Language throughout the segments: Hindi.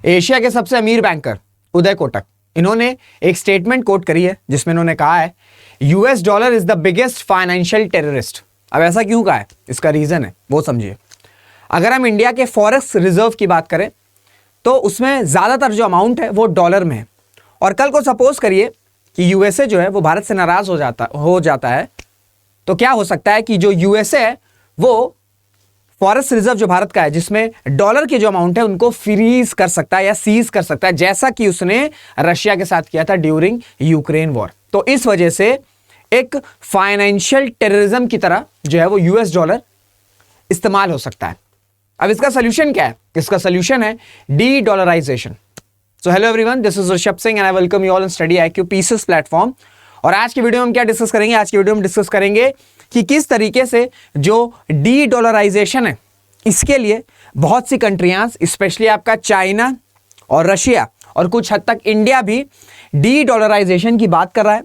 एशिया के सबसे अमीर बैंकर उदय कोटक, इन्होंने एक स्टेटमेंट कोट करी है जिसमें इन्होंने कहा है US dollar is the biggest financial terrorist. अब ऐसा क्यों कहा है, इसका रीजन है वो समझिए। अगर हम इंडिया के फॉरेक्स रिजर्व की बात करें तो उसमें ज्यादातर जो अमाउंट है वो डॉलर में है, और कल को सपोज करिए कि यूएसए जो है वो भारत से नाराज हो जाता है, तो क्या हो सकता है कि जो यूएसए है वो फॉरेक्स रिजर्व जो भारत का है जिसमें डॉलर के जो अमाउंट है उनको फ्रीज कर सकता है या सीज कर सकता है, जैसा कि उसने रशिया के साथ किया था ड्यूरिंग यूक्रेन वॉर। तो इस वजह से एक फाइनेंशियल टेररिज्म की तरह जो है वो यूएस डॉलर इस्तेमाल हो सकता है। अब इसका सोल्यूशन क्या है? इसका सोल्यूशन है dedollarisation. So hello everyone, this is Rishabh Singh and I welcome you all in study IQ PCS platform. और आज की वीडियो में हम क्या डिस्कस करेंगे? आज की वीडियो में डिस्कस करेंगे कि किस तरीके से जो डी डॉलराइजेशन है इसके लिए बहुत सी कंट्रियां, स्पेशली आपका चाइना और रशिया और कुछ हद तक इंडिया भी डी डॉलराइजेशन की बात कर रहा है।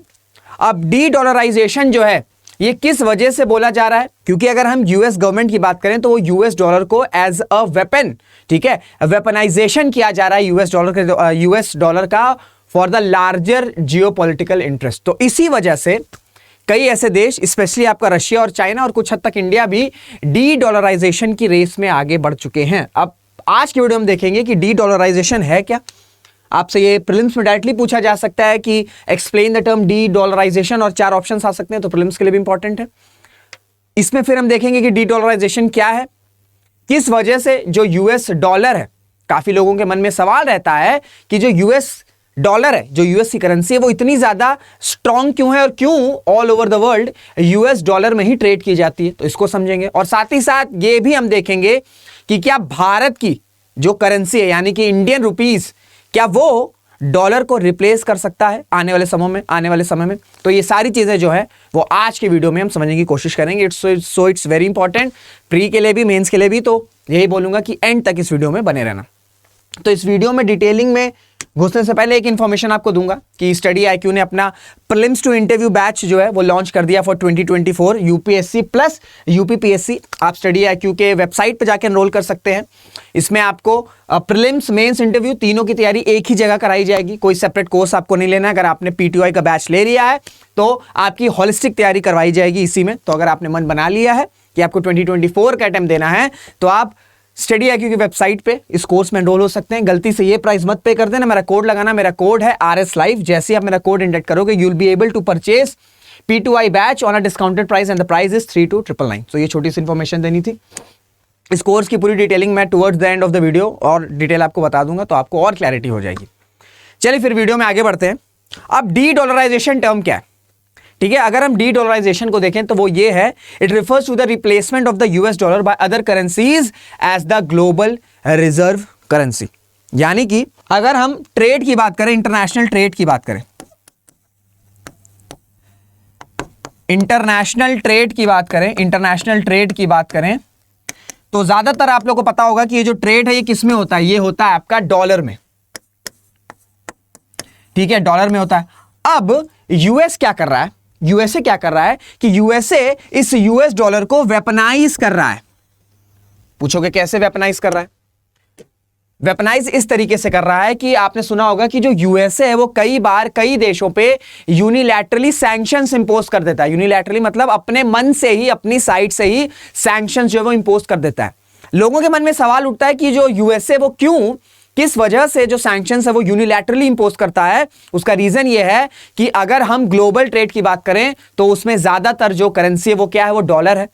अब डी डॉलराइजेशन जो है ये किस वजह से बोला जा रहा है? क्योंकि अगर हम यूएस गवर्नमेंट की बात करें तो वो यूएस डॉलर को एज अ वेपन, ठीक है, वेपनाइजेशन किया जा रहा है यूएस डॉलर का for the larger geopolitical interest. तो इसी वजह से कई ऐसे देश, स्पेशली आपका रशिया और चाइना और कुछ हद तक इंडिया भी डी डॉलराइजेशन की रेस में आगे बढ़ चुके हैं। अब आज की वीडियो में देखेंगे कि डी डॉलराइजेशन है क्या। आपसे ये प्रीलिम्स में डायरेक्टली पूछा जा सकता है कि explain the term dedollarisation, और 4 ऑप्शंस आ सकते हैं, तो प्रीलिम्स के लिए भी इंपॉर्टेंट है। इसमें फिर हम देखेंगे कि डी डॉलराइजेशन क्या है, किस वजह से जो यूएस डॉलर है, काफी लोगों के मन में सवाल रहता है कि जो यूएस डॉलर है, जो यूएस की करेंसी है, वो इतनी ज्यादा स्ट्रॉन्ग क्यों है और क्यों all over the world US dollar में ही ट्रेड की जाती है, तो इसको समझेंगे। और साथ ही साथ ये भी हम देखेंगे कि क्या भारत की जो करेंसी है यानी कि इंडियन रुपीस, क्या वो डॉलर को रिप्लेस कर सकता है आने वाले समय में। तो ये सारी चीजें जो है वो आज के वीडियो में हम समझने की कोशिश करेंगे। इट्स वेरी इंपॉर्टेंट, प्री के लिए भी, मेंस के लिए भी। तो यही बोलूंगा कि एंड तक इस वीडियो में बने रहना। तो इस वीडियो में डिटेलिंग में घुसने से पहले एक इन्फॉर्मेशन आपको दूंगा कि स्टडी IQ ने अपना प्रीलिम्स टू इंटरव्यू बैच जो है वो लॉन्च कर दिया फॉर 2024 यूपीएससी प्लस यूपीपीएससी। आप स्टडी IQ के वेबसाइट पे जाके एनरोल कर सकते हैं। इसमें आपको प्रीलिम्स, मेंस, इंटरव्यू तीनों की तैयारी एक ही जगह कराई जाएगी। कोई सेपरेट कोर्स आपको नहीं लेना है। अगर आपने PTOI का बैच ले लिया है तो आपकी होलिस्टिक तैयारी करवाई जाएगी इसी में। तो अगर आपने मन बना लिया है कि आपको 2024 का अटेम्प्ट देना है तो आप स्टडी IQ की वेबसाइट पे इस कोर्स में एनरोल हो सकते हैं। गलती से ये प्राइस मत पे कर देना, मेरा कोड लगाना। मेरा कोड है RS Live। जैसे आप मेरा कोड इंटर करोगे you will be able to purchase P2I batch on a discounted price and the price is 3299। तो ये छोटी सी इंफॉर्मेशन देनी थी। इस कोर्स की पूरी डिटेलिंग मैं towards the end of the video और डिटेल आपको बता दूंगा, तो आपको और क्लैरिटी हो जाएगी। चलिए फिर वीडियो में आगे बढ़ते हैं। अब डी डॉलराइजेशन टर्म क्या है, ठीक है? अगर हम डी डॉलराइजेशन को देखें तो वो ये है, it refers to the replacement of the US dollar by other currencies as the global reserve currency. यानी कि अगर हम ट्रेड की बात करें, इंटरनेशनल ट्रेड की बात करें, इंटरनेशनल ट्रेड की बात करें तो ज्यादातर आप लोगों को पता होगा कि ये जो ट्रेड है ये किस में होता है? ये होता है आपका डॉलर में, ठीक है, डॉलर में होता है। अब यूएस क्या कर रहा है? यूएसए क्या कर रहा है कि यूएसए इस यूएस डॉलर को वेपनाइज कर रहा है। पूछोगे कैसे वेपनाइज कर रहा है? वेपनाइज इस तरीके से कर रहा है कि आपने सुना होगा कि जो यूएसए है वो कई बार कई देशों पे यूनिलैटरली सैंक्शंस इंपोज कर देता है। यूनिलैटरली मतलब अपने मन से ही, अपनी साइड से ही सैंक्शंस जो है वो इंपोज कर देता है। लोगों के मन में सवाल उठता है कि जो यूएसए वो क्यों, किस वजह से जो सैंक्शंस है वो यूनिलैटरली इंपोज करता है। उसका रीजन ये है कि अगर हम ग्लोबल ट्रेड की बात करें तो उसमें ज्यादातर जो करेंसी है वो क्या है? वो डॉलर है।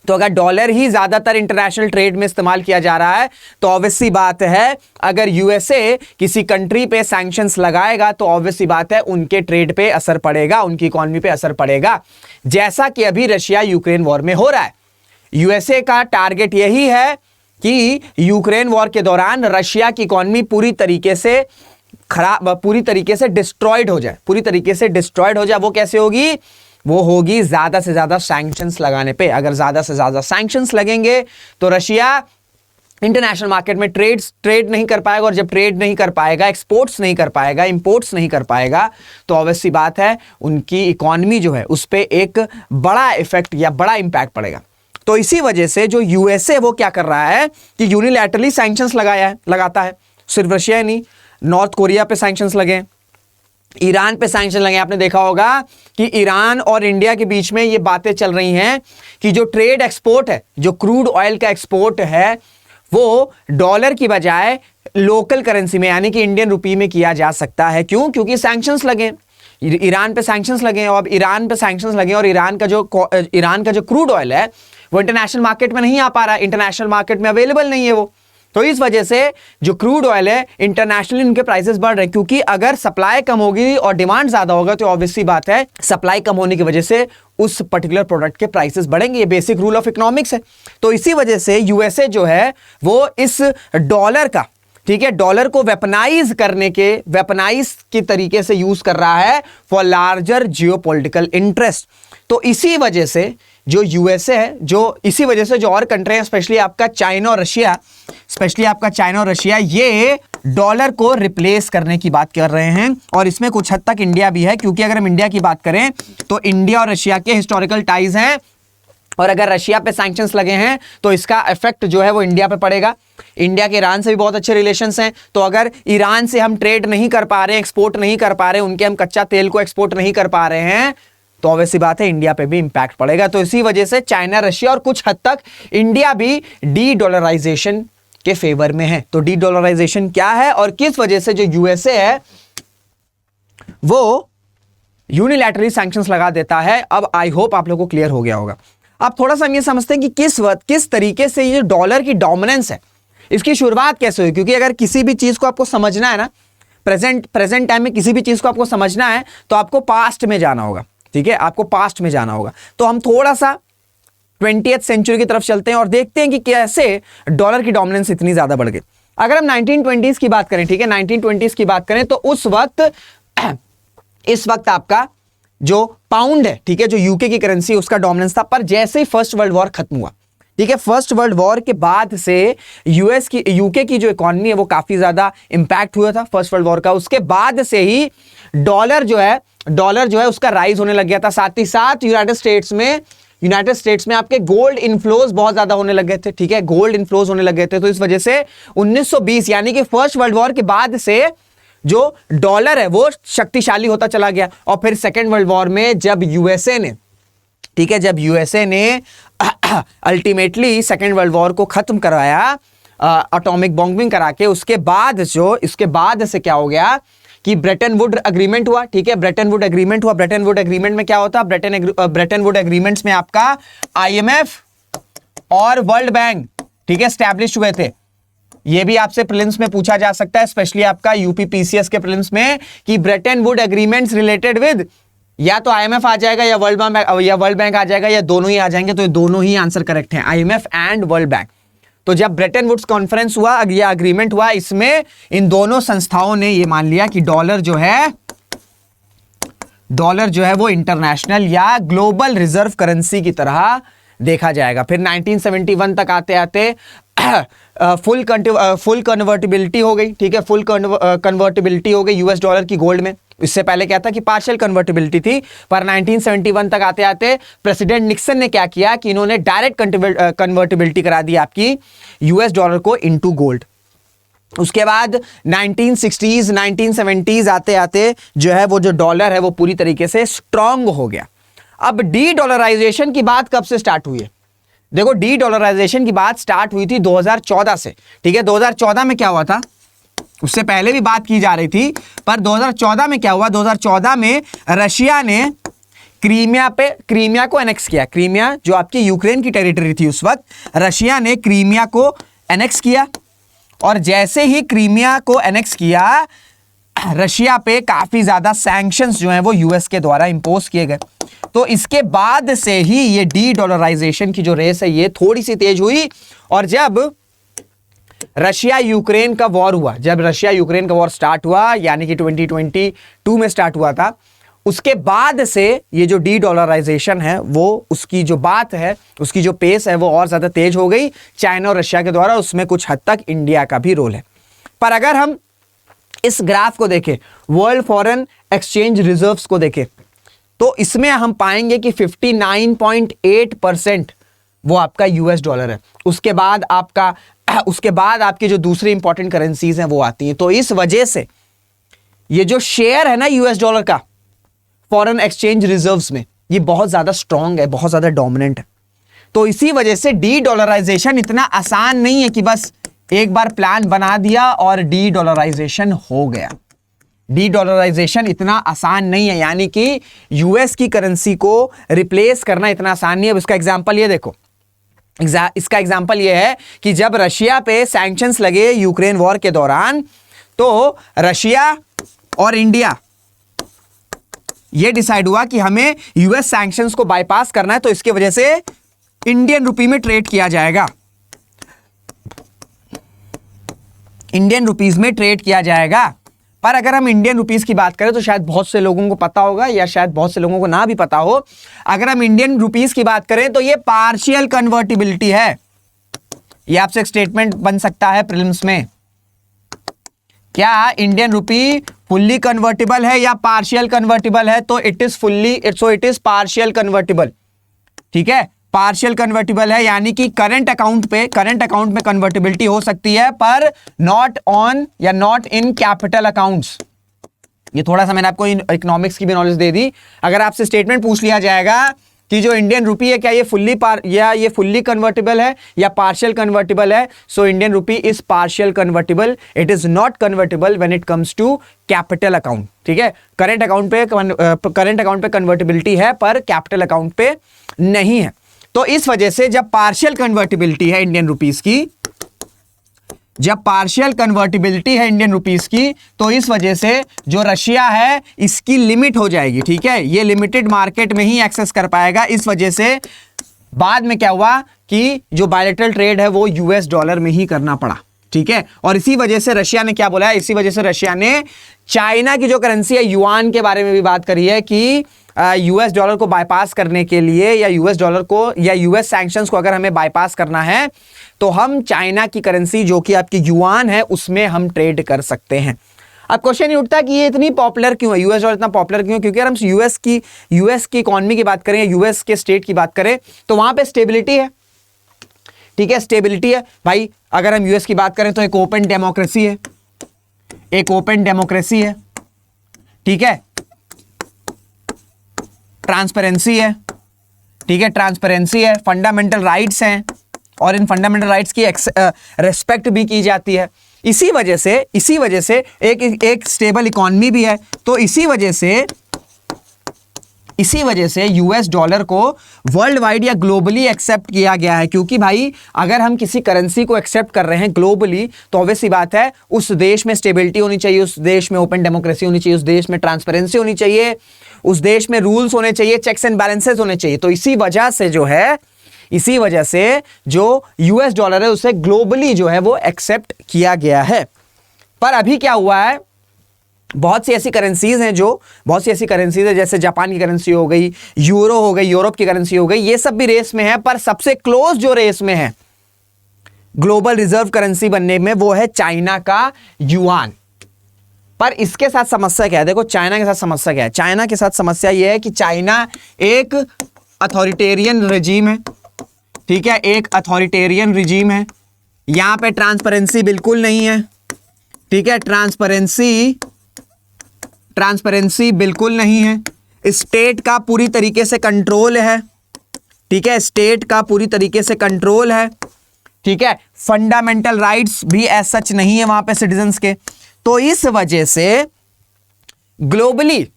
तो अगर डॉलर ही ज्यादातर इंटरनेशनल ट्रेड में इस्तेमाल किया जा रहा है तो ऑब्वियस सी बात है, अगर यूएसए किसी कंट्री पे सैंक्शंस लगाएगा तो ऑब्वियस सी बात है उनके ट्रेड पे असर पड़ेगा, उनकी इकोनॉमी पे असर पड़ेगा, जैसा कि अभी रशिया यूक्रेन वॉर में हो रहा है। यूएसए का टारगेट यही है कि यूक्रेन वॉर के दौरान रशिया की इकोनॉमी पूरी तरीके से डिस्ट्रॉयड हो जाए, वो कैसे होगी? वो होगी ज्यादा से ज्यादा सैंक्शंस लगाने पे। अगर ज्यादा से ज्यादा सैंक्शंस लगेंगे तो रशिया इंटरनेशनल मार्केट में ट्रेड नहीं कर पाएगा, और जब ट्रेड नहीं कर पाएगा, एक्सपोर्ट्स नहीं कर पाएगा, इंपोर्ट्स नहीं कर पाएगा, तो ऑब्वियस सी बात है उनकी इकोनॉमी जो है उस पर एक बड़ा इफेक्ट या बड़ा इंपैक्ट पड़ेगा। तो इसी वजह से जो यूएसए वो क्या कर रहा है कि यूनिलैटरली सैंक्शंस लगाता है। सिर्फ रशिया ही नहीं, नॉर्थ कोरिया पे सैंक्शंस लगे, ईरान पे सैंक्शन लगे। आपने देखा होगा कि ईरान और इंडिया के बीच में ये बातें चल रही हैं कि जो ट्रेड एक्सपोर्ट है, जो क्रूड ऑयल का एक्सपोर्ट है, वो डॉलर की बजाय लोकल करेंसी में यानी कि इंडियन रुपी में किया जा सकता है। क्यों? क्योंकि सैंक्शंस लगे, ईरान पे सैंक्शंस लगे, और अब ईरान पे सैंक्शंस लगे और ईरान का जो क्रूड ऑयल है वो इंटरनेशनल मार्केट में नहीं आ पा रहा है, इंटरनेशनल मार्केट में अवेलेबल नहीं है वो। तो इस वजह से जो क्रूड ऑयल है इंटरनेशनली उनके प्राइसेस बढ़ रहे हैं, क्योंकि अगर सप्लाई कम होगी और डिमांड ज्यादा होगा तो ऑब्वियसली बात है सप्लाई कम होने की वजह से उस पर्टिकुलर प्रोडक्ट के प्राइसेस बढ़ेंगे। ये बेसिक रूल ऑफ इकोनॉमिक्स है। तो इसी वजह से यूएसए जो है वो इस डॉलर का, ठीक है, डॉलर को वेपनाइज की तरीके से यूज कर रहा है फॉर लार्जर जियोपॉलिटिकल इंटरेस्ट। तो इसी वजह से जो यूएसए है, इसी वजह से जो और कंट्री है, स्पेशली आपका चाइना और रशिया, ये डॉलर को रिप्लेस करने की बात कर रहे हैं। और इसमें कुछ हद तक इंडिया भी है, क्योंकि अगर हम इंडिया की बात करें तो इंडिया और रशिया के हिस्टोरिकल टाइज हैं, और अगर रशिया पे सैंक्शंस लगे हैं तो इसका इफेक्ट जो है वो इंडिया पे पड़ेगा। इंडिया के ईरान से भी बहुत अच्छे रिलेशंस हैं, तो अगर ईरान से हम ट्रेड नहीं कर पा रहे हैं, एक्सपोर्ट नहीं कर पा रहे हैं, उनके हम कच्चा तेल को एक्सपोर्ट नहीं कर पा रहे हैं, तो ऑब्वियसली बात है इंडिया पे भी इंपैक्ट पड़ेगा। तो इसी वजह से चाइना, रशिया और कुछ हद तक इंडिया भी डी डॉलराइजेशन के फेवर में है। तो डी डॉलराइजेशन क्या है और किस वजह से जो यूएसए है वो यूनिलैटरली सैंक्शंस लगा देता है। अब आई होप आप लोगों को क्लियर हो गया होगा। अब थोड़ा सा हम ये समझते हैं कि किस तरीके से ये डॉलर की डोमिनेंस है, इसकी शुरुआत कैसे हुई। क्योंकि अगर किसी भी चीज को आपको समझना है ना, प्रेजेंट टाइम में किसी भी चीज को आपको समझना है तो आपको पास्ट में जाना होगा, ठीक है, आपको पास्ट में जाना होगा। तो हम थोड़ा सा 20th सेंचुरी की तरफ चलते हैं और देखते हैं कि कैसे डॉलर की डोमिनेंस इतनी ज्यादा बढ़ गई। अगर हम 1920s की बात करें, ठीक है, 1920s की बात करें तो इस वक्त आपका जो पाउंड है, ठीक है, जो यूके की करेंसी उसका डोमिनेंस था। पर जैसे ही फर्स्ट वर्ल्ड वॉर खत्म हुआ, ठीक है, फर्स्ट वर्ल्ड वॉर के बाद से यूके की जो इकोनॉमी है वो काफी ज्यादा इंपैक्ट हुआ था फर्स्ट वर्ल्ड वॉर का। उसके बाद से ही डॉलर जो है उसका राइज होने लग गया था। साथ ही साथ यूनाइटेड स्टेट्स में आपके गोल्ड इनफ्लोज बहुत ज्यादा होने लग गए थे, ठीक है, गोल्ड इनफ्लोज होने लग गए थे। तो इस वजह से 1920 यानी कि फर्स्ट वर्ल्ड वॉर के बाद से जो डॉलर है वो शक्तिशाली होता चला गया। और फिर सेकेंड वर्ल्ड वॉर में जब यूएसए ने अल्टीमेटली सेकेंड वर्ल्ड वॉर को खत्म करवाया एटॉमिक बॉम्बिंग करा के, उसके बाद से क्या हो गया कि ब्रेटन वुड एग्रीमेंट हुआ, ठीक है, ब्रेटन वुड एग्रीमेंट में क्या होता, ब्रेटन वुड एग्रीमेंट्स में आपका आईएमएफ और वर्ल्ड बैंक, ठीक है, एस्टैब्लिश हुए थे। ये भी आपसे प्रीलिम्स में पूछा जा सकता है, स्पेशली आपका यूपीपीसीएस के प्रीलिम्स में, कि Brayton would agreements related with या तो आईएमएफ आ जाएगा या वर्ल्ड बैंक आ जाएगा, या दोनों ही आ जाएंगे। तो ये दोनों ही आंसर करेक्ट हैं, आईएमएफ एंड वर्ल्ड बैंक। तो जब ब्रेटन वुड्स कॉन्फ्रेंस हुआ या एग्रीमेंट हुआ, इसमें इन दोनों संस्थाओं ने ये मान लिया कि डॉलर जो है वो इंटरनेशनल या ग्लोबल रिजर्व करेंसी की तरह देखा जाएगा। फिर 1971 तक आते आते फुल कन्वर्टिबिलिटी हो गई, ठीक है, फुल कन्वर्टिबिलिटी हो गई यूएस डॉलर की गोल्ड में। इससे पहले क्या था कि पार्शियल कन्वर्टिबिलिटी थी। पर 1971 तक आते आते प्रेसिडेंट निक्सन ने क्या किया कि इन्होंने डायरेक्ट कन्वर्टिबिलिटी करा दी आपकी यूएस डॉलर को इनटू गोल्ड। उसके बाद 1960s 1970s आते आते जो है वो जो डॉलर है वो पूरी तरीके से स्ट्रांग हो गया। अब डी डॉलराइजेशन की बात कब से स्टार्ट हुई है? देखो, डी डॉलराइजेशन की बात स्टार्ट हुई थी 2014 से, ठीक है। 2014 में क्या हुआ था, उससे पहले भी बात की जा रही थी, पर 2014 में क्या हुआ, 2014 में रशिया ने क्रीमिया को एनेक्स किया। क्रीमिया जो आपकी यूक्रेन की टेरिटरी थी उस वक्त, रशिया ने क्रीमिया को एनेक्स किया। और जैसे ही क्रीमिया को एनेक्स किया, रशिया पे काफी ज्यादा सैंक्शंस जो हैं वो यूएस के द्वारा इंपोज किए गए। तो इसके बाद से ही ये डी डॉलराइजेशन की जो रेस है ये थोड़ी सी तेज हुई। और जब रशिया यूक्रेन का वॉर स्टार्ट हुआ, यानी कि 2022 में स्टार्ट हुआ था, उसके बाद से ये जो डी डॉलराइजेशन है वो उसकी जो बात है, उसकी जो पेस है वो और ज्यादा तेज हो गई चाइना और रशिया के द्वारा। उसमें कुछ हद तक इंडिया का भी रोल है। पर अगर हम इस ग्राफ को देखें, वर्ल्ड फॉरेन एक्सचेंज रिजर्व्स को देखें, तो इसमें हम पाएंगे कि 59.8% वो आपका यूएस डॉलर है। उसके बाद आपका उसके बाद आपकी जो दूसरी इंपॉर्टेंट करेंसीज हैं वो आती हैं। तो इस वजह से ये जो शेयर है ना यूएस डॉलर का फॉरेन एक्सचेंज रिजर्व्स में, ये बहुत ज्यादा स्ट्रांग है, बहुत ज्यादा डोमिनेंट है। तो इसी वजह से डी डॉलराइजेशन इतना आसान नहीं है कि बस एक बार प्लान बना दिया और डी डॉलराइजेशन हो गया। डी डॉलराइजेशन इतना आसान नहीं है, यानी कि यूएस की करेंसी को रिप्लेस करना इतना आसान नहीं है। अब इसका एग्जांपल ये देखो, इसका एग्जांपल ये है कि जब रशिया पे सैंक्शंस लगे यूक्रेन वॉर के दौरान, तो रशिया और इंडिया ये डिसाइड हुआ कि हमें यूएस सैंक्शंस को बाईपास करना है, तो इसकी वजह से इंडियन रुपी में ट्रेड किया जाएगा, इंडियन रुपीस में ट्रेड किया जाएगा। पर अगर हम इंडियन रुपीस की बात करें तो शायद बहुत से लोगों को पता होगा या शायद बहुत से लोगों को ना भी पता हो, अगर हम इंडियन रुपीस की बात करें तो ये पार्शियल कन्वर्टिबिलिटी है। ये आपसे एक स्टेटमेंट बन सकता है प्रीलिम्स में, क्या इंडियन रुपी फुल्ली कन्वर्टिबल है या पार्शियल कन्वर्टिबल है? तो इट इज पार्शियल कन्वर्टिबल। ठीक है, पार्शियल कन्वर्टिबल है, यानी कि करंट अकाउंट में कन्वर्टिबिलिटी हो सकती है, पर नॉट ऑन या नॉट इन कैपिटल अकाउंट्स। ये थोड़ा सा मैंने आपको इकोनॉमिक्स की भी नॉलेज दे दी। अगर आपसे स्टेटमेंट पूछ लिया जाएगा कि जो इंडियन रुपी है क्या ये फुल्ली कन्वर्टिबल है या पार्शियल कन्वर्टिबल है, so Indian rupee is partial convertible, it is not convertible when it comes to capital account. ठीक है, करंट अकाउंट पे कन्वर्टिबिलिटी है पर कैपिटल अकाउंट पे नहीं है। तो इस वजह से जब पार्शियल कन्वर्टिबिलिटी है इंडियन रुपीस की, तो इस वजह से जो रशिया है इसकी लिमिट हो जाएगी। ठीक है, ये लिमिटेड मार्केट में ही एक्सेस कर पाएगा। इस वजह से बाद में क्या हुआ कि जो बायलैटरल ट्रेड है वो यूएस डॉलर में ही करना पड़ा। ठीक है, और इसी वजह से रशिया ने क्या बोला है, इसी वजह से रशिया ने चाइना की जो करेंसी है युआन के बारे में भी बात करी है कि यूएस डॉलर को बाईपास करने के लिए या यूएस डॉलर को या यूएस सैंक्शंस को अगर हमें बाईपास करना है तो हम चाइना की करेंसी जो कि आपकी युआन है उसमें हम ट्रेड कर सकते हैं। अब क्वेश्चन ये उठता है कि ये इतनी पॉपुलर क्यों है, यूएस डॉलर इतना पॉपुलर क्यों है? क्योंकि अगर हम यूएस की इकोनॉमी की बात करें या यूएस के स्टेट की बात करें तो वहां पे स्टेबिलिटी है। ठीक है, स्टेबिलिटी है भाई। अगर हम यूएस की बात करें तो एक ओपन डेमोक्रेसी है, ठीक है, ट्रांसपेरेंसी है, ठीक है, ट्रांसपेरेंसी है, फंडामेंटल राइट्स हैं और इन फंडामेंटल राइट्स की रेस्पेक्ट भी की जाती है। इसी वजह से एक स्टेबल इकोनॉमी भी है। तो इसी वजह से यूएस डॉलर को वर्ल्ड वाइड या ग्लोबली एक्सेप्ट किया गया है, क्योंकि भाई अगर हम किसी करेंसी को एक्सेप्ट कर रहे हैं ग्लोबली तो ऑब्वियस सी बात है उस देश में स्टेबिलिटी होनी चाहिए, उस देश में ओपन डेमोक्रेसी होनी चाहिए, उस देश में ट्रांसपेरेंसी होनी चाहिए, उस देश में रूल्स होने चाहिए, चेक्स एंड बैलेंसेस होने चाहिए। तो इसी वजह से जो यूएस डॉलर है उसे ग्लोबली जो है वो एक्सेप्ट किया गया है। पर अभी क्या हुआ है, बहुत सी ऐसी करेंसीज हैं जैसे जापान की करेंसी हो गई, यूरो हो गई, यूरोप की करेंसी हो गई, ये सब भी रेस में है। पर सबसे क्लोज जो रेस में है ग्लोबल रिजर्व करेंसी बनने में वो है चाइना का युआन। पर इसके साथ समस्या क्या है? देखो चाइना के साथ समस्या क्या है? चाइना के साथ समस्या यह है कि चाइना एक अथॉरिटेरियन रेजिम है। ठीक है, एक अथॉरिटेरियन रेजिम है। यहां पे ट्रांसपेरेंसी बिल्कुल नहीं है। ठीक है, ट्रांसपेरेंसी बिल्कुल नहीं है। स्टेट का पूरी तरीके से कंट्रोल है। ठीक है, स्टेट का पूरी तरीके से कंट्रोल है। ठीक है, फंडामेंटल राइट्स भी एज सच नहीं है वहां पे सिटीजन्स के। तो इस वजह से ग्लोबली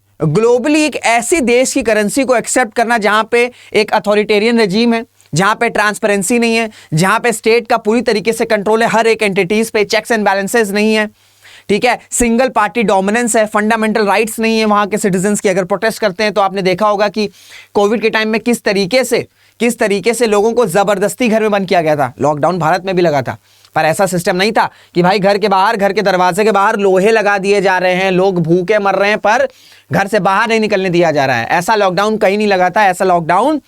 एक ऐसी देश की करेंसी को एक्सेप्ट करना जहां पे एक अथॉरिटेरियन रेजिम है, जहां पे ट्रांसपेरेंसी नहीं है, जहां पे स्टेट का पूरी तरीके से कंट्रोल है, हर एक एंटिटीज पे चेक्स एंड बैलेंसेस नहीं है। ठीक है, सिंगल पार्टी डोमिनेंस है, फंडामेंटल राइट्स नहीं है वहां के सिटीजन्स की। अगर प्रोटेस्ट करते हैं तो आपने देखा होगा कि कोविड के टाइम में किस तरीके से लोगों को जबरदस्ती घर में बंद किया गया था। लॉकडाउन भारत में भी लगा था, पर ऐसा सिस्टम नहीं था कि भाई घर के दरवाजे के बाहर लोहे लगा दिए जा रहे हैं, लोग भूखे मर रहे हैं पर घर से बाहर नहीं निकलने दिया जा रहा है। ऐसा लॉकडाउन कहीं नहीं लगा था, ऐसा लॉकडाउन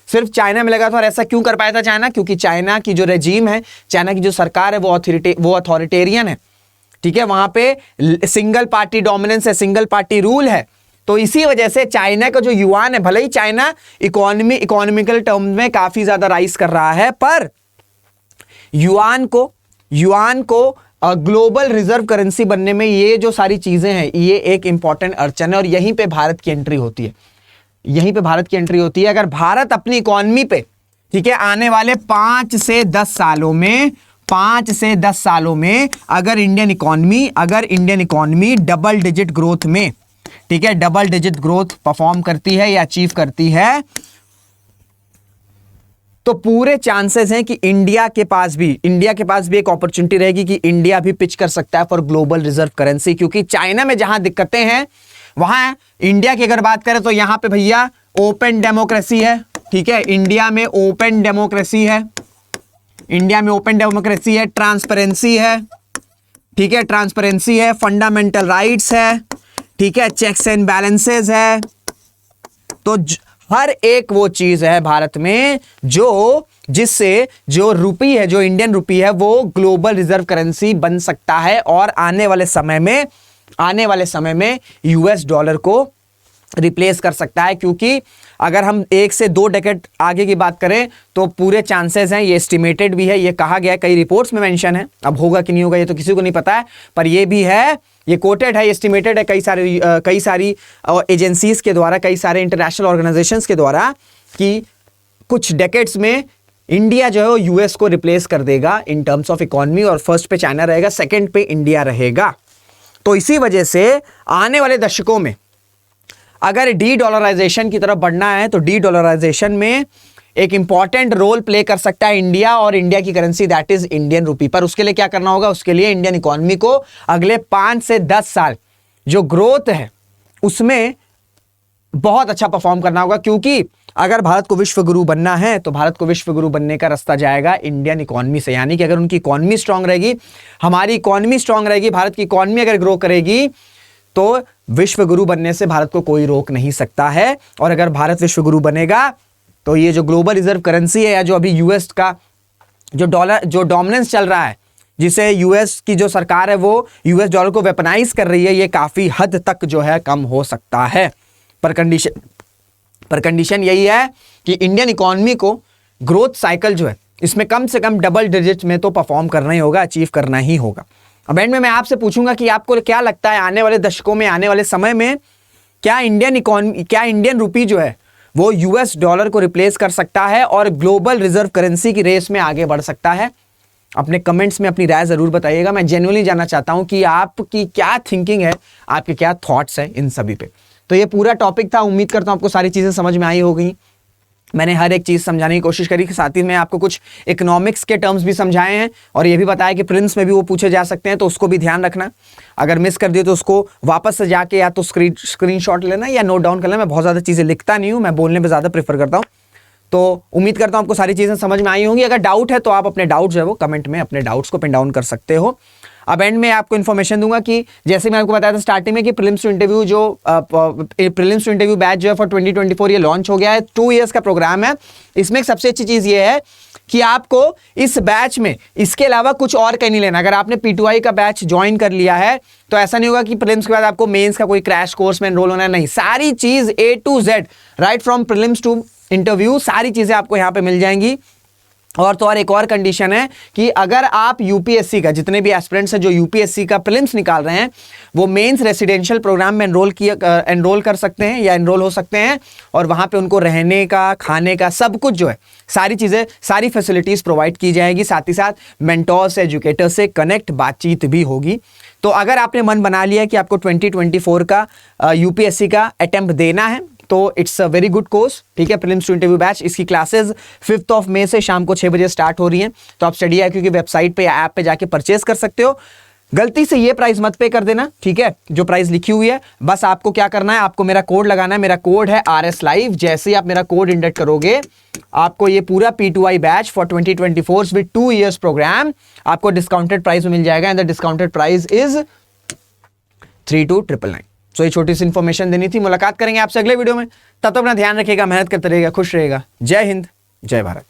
सिर्फ चाइना में लगा था। और ऐसा क्यों कर पाया था चाइना? क्योंकि चाइना की जो रेजिम है, चाइना की जो सरकार है वो अथॉरिटेरियन है। ठीक है, वहां पे सिंगल पार्टी डोमिनेंस है, सिंगल पार्टी रूल है। तो इसी वजह से चाइना का जो युआन है, भले ही चाइना इकोनॉमिकल टर्म में काफी ज्यादा राइज कर रहा है, पर युआन को युआन को ग्लोबल रिजर्व करेंसी बनने में ये जो सारी चीजें हैं ये एक इंपॉर्टेंट अड़चन है और यहीं पे भारत की एंट्री होती है। यहीं पे भारत की एंट्री होती है। अगर भारत अपनी इकोनॉमी पे, ठीक है, आने वाले 5 से 10 सालों में, 5 से 10 सालों में अगर Indian economy double digit growth में, ठीक है, डबल डिजिट ग्रोथ परफॉर्म करती है या अचीव करती है, तो पूरे चांसेस हैं कि इंडिया के पास भी एक अपॉर्चुनिटी रहेगी कि इंडिया भी पिच कर सकता है फॉर ग्लोबल रिजर्व करेंसी। क्योंकि चाइना में जहां दिक्कतें हैं वहां इंडिया की अगर बात करें तो यहां पे भैया ओपन डेमोक्रेसी है, ठीक है, इंडिया में ओपन डेमोक्रेसी है, ट्रांसपेरेंसी है, ठीक है, ट्रांसपेरेंसी है, फंडामेंटल राइट्स है, ठीक है, चेक्स एंड बैलेंसेस है। तो हर एक वो चीज है भारत में जिससे जो रुपी है, जो इंडियन रुपी है, वो ग्लोबल रिजर्व करेंसी बन सकता है और आने वाले समय में यूएस डॉलर को रिप्लेस कर सकता है। क्योंकि अगर हम 1 से 2 डेकेड आगे की बात करें तो पूरे चांसेस हैं, ये एस्टिमेटेड भी है, ये कहा गया है, कई रिपोर्ट्स में मेंशन है, अब होगा कि नहीं होगा ये तो किसी को नहीं पता है, पर ये भी है, ये कोटेड है, एस्टिमेटेड है कई सारी एजेंसीज के द्वारा, कई सारे इंटरनेशनल ऑर्गेनाइजेशंस के द्वारा, कि कुछ डेकेड्स में इंडिया जो है यूएस को रिप्लेस कर देगा इन टर्म्स ऑफ इकोनॉमी, और फर्स्ट पे चाइना रहेगा, सेकंड पे इंडिया रहेगा। तो इसी वजह से आने वाले दशकों में अगर डी डॉलराइजेशन की तरफ बढ़ना है तो डी डॉलराइजेशन में एक इंपॉर्टेंट रोल प्ले कर सकता है इंडिया, और इंडिया की currency that is Indian rupee. पर उसके लिए क्या करना होगा? उसके लिए इंडियन इकोनॉमी को अगले 5 से 10 साल जो ग्रोथ है उसमें बहुत अच्छा परफॉर्म करना होगा। क्योंकि अगर भारत को विश्व गुरु बनना है तो भारत को विश्व गुरु बनने का रास्ता जाएगा इंडियन इकोनॉमी से। यानी कि अगर उनकी इकोनॉमी स्ट्रांग रहेगी, हमारी इकोनॉमी स्ट्रांग रहेगी, भारत की इकोनॉमी अगर ग्रो करेगी तो विश्व गुरु बनने से भारत को कोई रोक नहीं सकता है। और अगर भारत विश्व गुरु बनेगा तो ये जो ग्लोबल रिजर्व करेंसी है, या जो अभी यूएस का जो डोमिनेंस चल रहा है, जिसे यूएस की जो सरकार है वो यूएस डॉलर को वेपनाइज कर रही है, ये काफी हद तक जो है कम हो सकता है। पर कंडीशन यही है कि इंडियन इकोनॉमी को ग्रोथ साइकिल जो है इसमें कम से कम डबल डिजिट में तो परफॉर्म करना ही होगा, अचीव करना ही होगा। अब एंड में मैं आपसे पूछूंगा कि आपको क्या लगता है आने वाले दशकों में, आने वाले समय में क्या इंडियन रुपी जो है वो यूएस डॉलर को रिप्लेस कर सकता है और ग्लोबल रिजर्व करेंसी की रेस में आगे बढ़ सकता है? अपने कमेंट्स में अपनी राय जरूर बताइएगा। मैं जेन्युइनली जानना चाहता हूं कि आपकी क्या थिंकिंग है, आपके क्या थॉट्स हैं इन सभी पे। तो ये पूरा टॉपिक था, उम्मीद करता हूं आपको सारी चीजें समझ में आई होगी। मैंने हर एक चीज समझाने की कोशिश करी, साथ ही में आपको कुछ इकोनॉमिक्स के टर्म्स भी समझाए हैं और ये भी बताया कि प्रिलिम्स में भी वो पूछे जा सकते हैं, तो उसको भी ध्यान रखना। अगर मिस कर दिए तो उसको वापस से जाके या तो स्क्रीनशॉट लेना या नोट डाउन कर लेना। मैं बहुत ज़्यादा चीज़ें लिखता नहीं हूँ, मैं बोलने में ज़्यादा प्रेफर करता हूँ। तो उम्मीद करता हूँ आपको सारी चीज़ें समझ में आई होंगी। अगर डाउट है तो आप अपने डाउट जो है वो कमेंट में अपने डाउट्स को पिन डाउन कर सकते हो। अब एंड में आपको इन्फॉर्मेशन दूंगा कि जैसे मैं आपको बताया था स्टार्टिंग में कि प्रीलिम्स टू इंटरव्यू बैच जो है फॉर 2024 ये लॉन्च हो गया है। 2 इयर्स का प्रोग्राम है। इसमें एक सबसे अच्छी चीज़ ये है कि आपको इस बैच में इसके अलावा कुछ और कहीं नहीं लेना। अगर आपने P2I का बैच ज्वाइन कर लिया है तो ऐसा नहीं होगा कि प्रीलिम्स के बाद आपको मेंस का कोई क्रैश कोर्स में एनरोल होना है, नहीं। सारी चीज़ A to Z right from prelims to interview सारी चीज़ें आपको यहाँ पे मिल जाएंगी। और तो और एक और कंडीशन है कि अगर आप यूपीएससी का, जितने भी एस्पिरेंट्स हैं जो यूपीएससी का प्रीलिम्स निकाल रहे हैं, वो मेंस रेसिडेंशियल प्रोग्राम में एनरोल कर सकते हैं या एनरोल हो सकते हैं। और वहाँ पे उनको रहने का, खाने का, सब कुछ जो है सारी चीज़ें, सारी फैसिलिटीज़ प्रोवाइड की जाएगी। साथ ही साथ मेंटोर्स, एजुकेटर से कनेक्ट, बातचीत भी होगी। तो अगर आपने मन बना लिया कि आपको 2024 का यूपीएससी का अटेम्प्ट देना है तो it's a very good course, ठीक है। प्रीलिम्स टू इंटरव्यू बैच, इसकी क्लासेस 5 मई से शाम को 6 बजे स्टार्ट हो रही हैं। तो आप स्टडी IQ की वेबसाइट पे या ऐप पे जाके परचेस कर सकते हो। गलती से ये प्राइस मत पे कर देना, ठीक है, जो प्राइस लिखी हुई है। बस आपको क्या करना है, आपको मेरा कोड लगाना है। मेरा कोड है RS Live। जैसे ही आप मेरा कोड इंटर करोगे आपको ये पूरा P2I batch for 2024 with 2 years programme आपको डिस्काउंटेड प्राइस में मिल जाएगा। And the discounted price is 3299। So ये छोटी सी इन्फॉर्मेशन देनी थी। मुलाकात करेंगे आपसे अगले वीडियो में। तब तक अपना ध्यान रखिएगा, मेहनत करते रहिएगा, खुश रहिएगा। जय हिंद, जय भारत।